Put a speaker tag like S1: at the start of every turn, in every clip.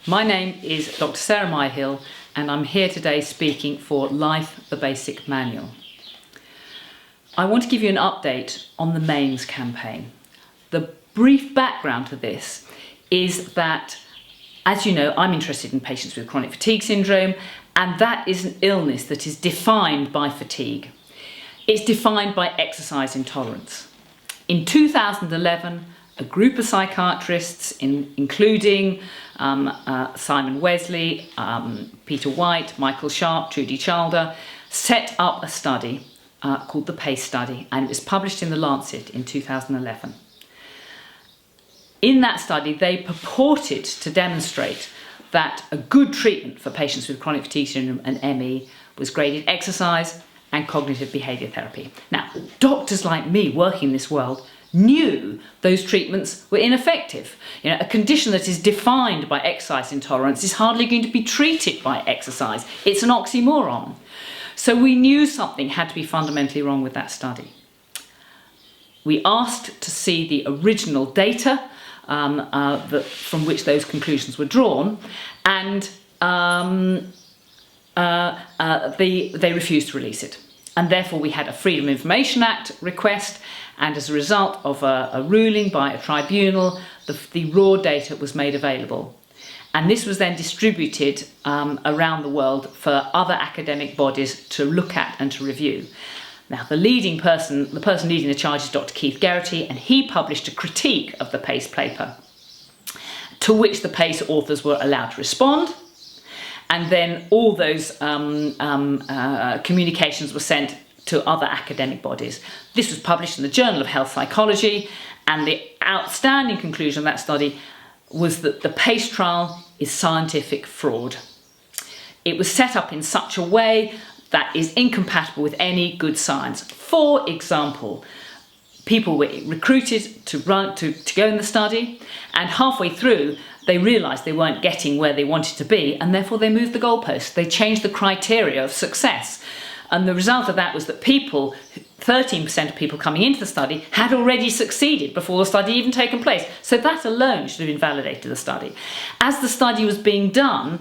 S1: My name is Dr. Sarah Myhill, and I'm here today speaking for Life, the Basic Manual. I want to give you an update on the MAIMES campaign. The brief background to this is that, as you know, I'm interested in patients with chronic fatigue syndrome, and that is an illness that is defined by fatigue. It's defined by exercise intolerance. In 2011, a group of psychiatrists, including Simon Wessely, Peter White, Michael Sharpe, Trudie Chalder, set up a study called the PACE study, and it was published in The Lancet in 2011. In that study, they purported to demonstrate that a good treatment for patients with chronic fatigue syndrome and ME was graded exercise and cognitive behaviour therapy. Now, doctors like me working in this world knew those treatments were ineffective. You know, a condition that is defined by exercise intolerance is hardly going to be treated by exercise. It's an oxymoron. So we knew something had to be fundamentally wrong with that study. We asked to see the original data from which those conclusions were drawn, and they refused to release it. And therefore we had a Freedom of Information Act request, and as a result of a ruling by a tribunal, the raw data was made available. And this was then distributed around the world for other academic bodies to look at and to review. Now, the person leading the charge is Dr. Keith Geraghty, and he published a critique of the PACE paper, to which the PACE authors were allowed to respond. And then all those communications were sent to other academic bodies. This was published in the Journal of Health Psychology, and the outstanding conclusion of that study was that the PACE trial is scientific fraud. It was set up in such a way that is incompatible with any good science. For example, people were recruited to go in the study, and halfway through they realised they weren't getting where they wanted to be, and therefore they moved the goalposts. They changed the criteria of success. And the result of that was that 13% of people coming into the study had already succeeded before the study even taken place. So that alone should have invalidated the study. As the study was being done,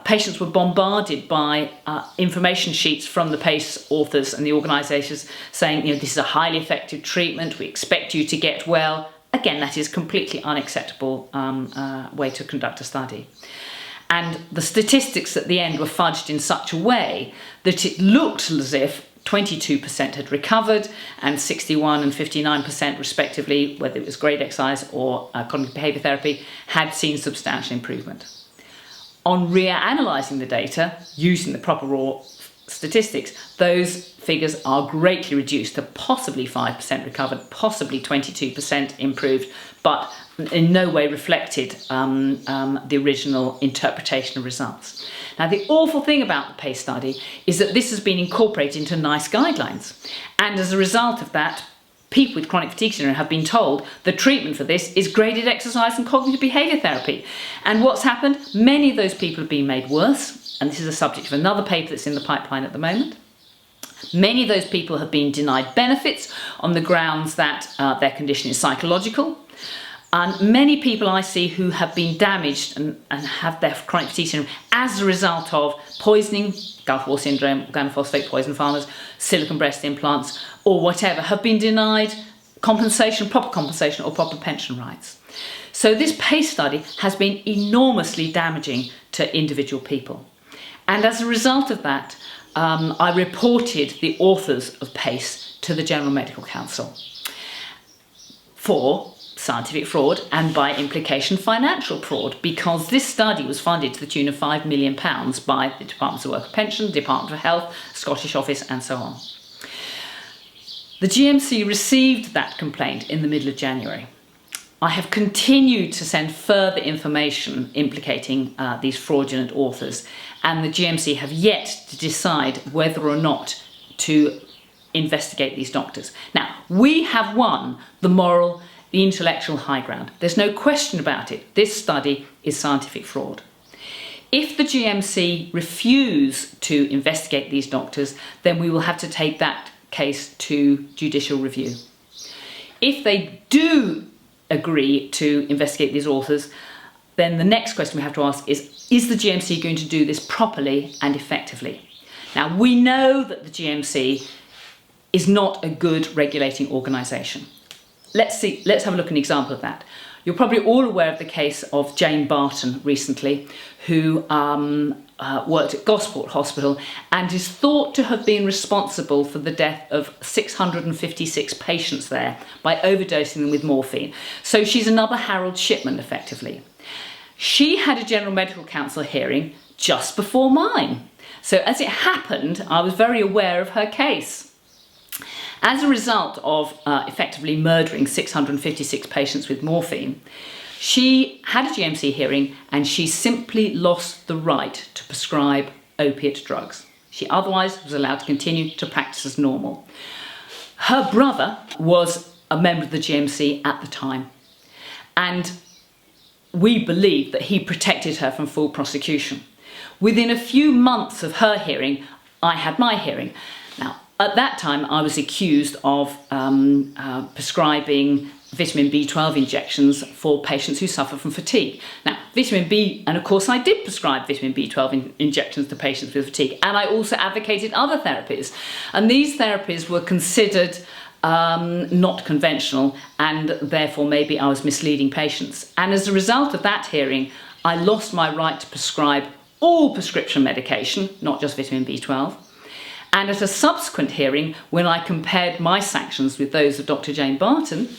S1: patients were bombarded by information sheets from the PACE authors and the organisations saying, you know, this is a highly effective treatment, we expect you to get well. Again, that is completely unacceptable way to conduct a study. And the statistics at the end were fudged in such a way that it looked as if 22% had recovered and 61% and 59% respectively, whether it was grade exercise or cognitive behaviour therapy, had seen substantial improvement. On reanalysing the data, using the proper raw statistics, those figures are greatly reduced to possibly 5% recovered, possibly 22% improved, but in no way reflected the original interpretation of results. Now, the awful thing about the PACE study is that this has been incorporated into NICE guidelines, and as a result of that, people with chronic fatigue syndrome have been told the treatment for this is graded exercise and cognitive behaviour therapy. And what's happened? Many of those people have been made worse, and this is a subject of another paper that's in the pipeline at the moment. Many of those people have been denied benefits on the grounds that their condition is psychological. And many people I see who have been damaged and have their chronic fatigue syndrome as a result of poisoning, Gulf War syndrome, organophosphate poison farmers, silicone breast implants, or whatever, have been denied compensation, proper compensation or proper pension rights. So this PACE study has been enormously damaging to individual people. And as a result of that, I reported the authors of PACE to the General Medical Council for scientific fraud and by implication financial fraud, because this study was funded to the tune of £5 million by the Departments of Work and Pension, Department of Health, Scottish Office and so on. The GMC received that complaint in the middle of January. I have continued to send further information implicating these fraudulent authors, and the GMC have yet to decide whether or not to investigate these doctors. Now, we have won the intellectual high ground. There's no question about it. This study is scientific fraud. If the GMC refuse to investigate these doctors, then we will have to take that case to judicial review. If they do agree to investigate these authors, then the next question we have to ask is the GMC going to do this properly and effectively? Now, we know that the GMC is not a good regulating organisation. Let's have a look at an example of that. You're probably all aware of the case of Jane Barton recently, who worked at Gosport Hospital and is thought to have been responsible for the death of 656 patients there by overdosing them with morphine. So she's another Harold Shipman, effectively. She had a General Medical Council hearing just before mine. So as it happened, I was very aware of her case. As a result of effectively murdering 656 patients with morphine, she had a GMC hearing and she simply lost the right to prescribe opiate drugs. She otherwise was allowed to continue to practice as normal. Her brother was a member of the GMC at the time, and we believe that he protected her from full prosecution. Within a few months of her hearing, I had my hearing. Now, at that time, I was accused of prescribing vitamin B12 injections for patients who suffer from fatigue. Now, vitamin B, and of course I did prescribe vitamin B12 injections to patients with fatigue, and I also advocated other therapies. And these therapies were considered not conventional, and therefore maybe I was misleading patients. And as a result of that hearing, I lost my right to prescribe all prescription medication, not just vitamin B12. And at a subsequent hearing, when I compared my sanctions with those of Dr. Jane Barton,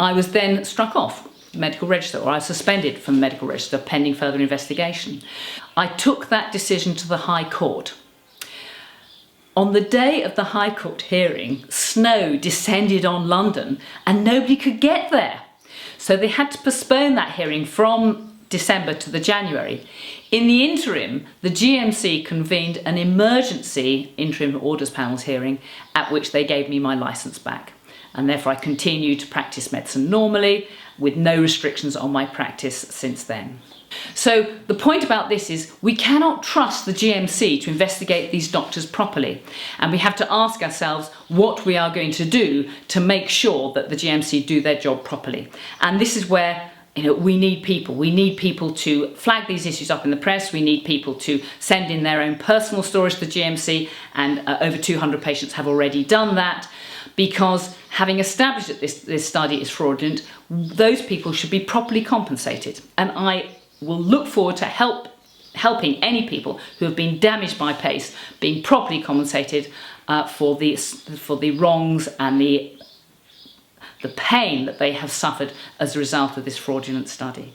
S1: I was then struck off the medical register, or I was suspended from the medical register pending further investigation. I took that decision to the High Court. On the day of the High Court hearing, snow descended on London and nobody could get there. So they had to postpone that hearing from December to the January. In the interim, the GMC convened an emergency interim orders panels hearing at which they gave me my licence back. And therefore I continued to practice medicine normally with no restrictions on my practice since then. So the point about this is we cannot trust the GMC to investigate these doctors properly, and we have to ask ourselves what we are going to do to make sure that the GMC do their job properly. And this is where we need people. We need people to flag these issues up in the press. We need people to send in their own personal stories to the GMC, and over 200 patients have already done that, because having established that this study is fraudulent, those people should be properly compensated. And I will look forward to helping any people who have been damaged by PACE being properly compensated for the wrongs and the pain that they have suffered as a result of this fraudulent study.